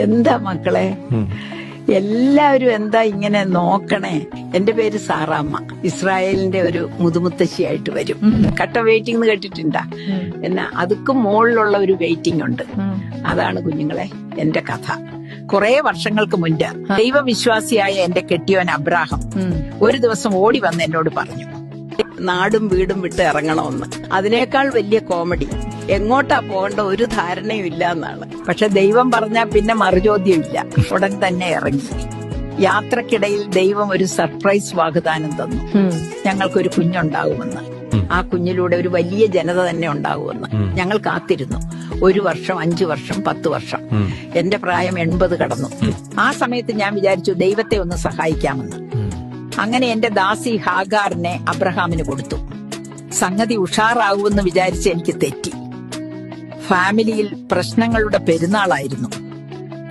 എന്താ മക്കളെ, എല്ലാവരും എന്താ ഇങ്ങനെ നോക്കണേ? എന്റെ പേര് സാറാമ്മ. ഇസ്രായേലിന്റെ ഒരു മുതുമുത്തശ്ശിയായിട്ട് വരും. കട്ട വെയിറ്റിംഗ് എന്ന് കേട്ടിട്ടുണ്ടാ? എന്നാ അതുക്കും മുകളിലുള്ള ഒരു വെയിറ്റിംഗ് ഉണ്ട്. അതാണ് കുഞ്ഞുങ്ങളെ എന്റെ കഥ. കുറെ വർഷങ്ങൾക്ക് മുൻപ് ദൈവവിശ്വാസിയായ എന്റെ കെട്ടിയോൻ അബ്രാഹം ഒരു ദിവസം ഓടി വന്ന് എന്നോട് പറഞ്ഞു, നാടും വീടും വിട്ട് ഇറങ്ങണമെന്ന്. അതിനേക്കാൾ വലിയ കോമഡി, എങ്ങോട്ടാ പോകേണ്ട ഒരു ധാരണയും ഇല്ല എന്നാണ്. പക്ഷെ ദൈവം പറഞ്ഞാൽ പിന്നെ മറുചോദ്യമില്ല. ഉടൻ തന്നെ ഇറങ്ങി. യാത്രക്കിടയിൽ ദൈവം ഒരു സർപ്രൈസ് വാഗ്ദാനം തന്നു, ഞങ്ങൾക്കൊരു കുഞ്ഞുണ്ടാകുമെന്ന്. ആ കുഞ്ഞിലൂടെ ഒരു വലിയ ജനത തന്നെ ഉണ്ടാകുമെന്ന്. ഞങ്ങൾ കാത്തിരുന്നു. 1 വർഷം, 5 വർഷം, 10 വർഷം. എന്റെ പ്രായം 80 കടന്നു. ആ സമയത്ത് ഞാൻ വിചാരിച്ചു ദൈവത്തെ ഒന്ന് സഹായിക്കാമെന്ന്. അങ്ങനെ എന്റെ ദാസി ഹാഗാറിനെ അബ്രഹാമിന് കൊടുത്തു. സംഗതി ഉഷാറാകുമെന്ന് വിചാരിച്ച് എനിക്ക് തെറ്റി. ഫാമിലിയിൽ പ്രശ്നങ്ങളുടെ പെരുന്നാളായിരുന്നു.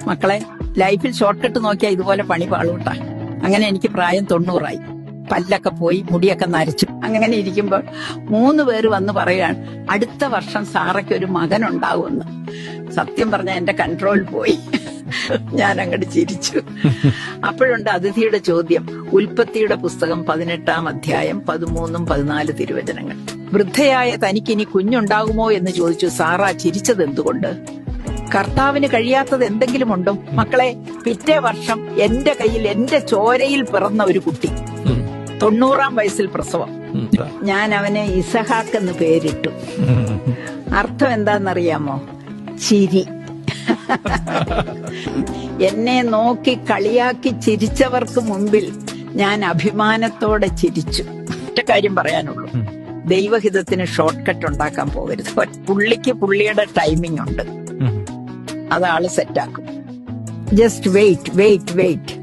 മക്കളെ, ലൈഫിൽ ഷോർട്ട് കട്ട് നോക്കിയാൽ ഇതുപോലെ പണി പാളൂട്ടാ. അങ്ങനെ എനിക്ക് പ്രായം 90ആയി. പല്ലൊക്കെ പോയി, മുടിയൊക്കെ നരച്ചു. അങ്ങനെ ഇരിക്കുമ്പോൾ 3 പേര് വന്ന് പറയുകയാണ്, അടുത്ത വർഷം സാറയ്ക്ക് ഒരു മകൻ ഉണ്ടാവുമെന്ന്. സത്യം പറഞ്ഞാൽ എന്റെ കൺട്രോൾ പോയി. ഞാൻ അങ്ങോട്ട് ചിരിച്ചു. അപ്പോഴുണ്ട് അതിഥിയുടെ ചോദ്യം. ഉൽപ്പത്തിയുടെ പുസ്തകം 18-ാം അധ്യായം 13, 14 തിരുവചനങ്ങൾ. വൃദ്ധയായ തനിക്കിനി കുഞ്ഞുണ്ടാകുമോ എന്ന് ചോദിച്ചു. സാറ ചിരിച്ചത് എന്തുകൊണ്ട്? കർത്താവിന് കഴിയാത്തത് എന്തെങ്കിലും ഉണ്ടോ? മക്കളെ, പിറ്റേ വർഷം എന്റെ കയ്യിൽ, എന്റെ ചോരയിൽ പിറന്ന ഒരു കുട്ടി. 90-ാം വയസ്സിൽ പ്രസവം. ഞാൻ അവനെ ഇസഹാക്ക് എന്ന് പേരിട്ടു. അർത്ഥം എന്താണെന്നറിയാമോ? ചിരി. എന്നെ നോക്കി കളിയാക്കി ചിരിച്ചവർക്ക് മുമ്പിൽ ഞാൻ അഭിമാനത്തോടെ ചിരിച്ചു. ഒറ്റ കാര്യം പറയാനുള്ളൂ, ദൈവഹിതത്തിന് ഷോർട്ട് കട്ട് ഉണ്ടാക്കാൻ പോകരുത്. പുള്ളിക്ക് പുള്ളിയുടെ ടൈമിംഗ് ഉണ്ട്, അതാള് സെറ്റാക്കും. Just wait.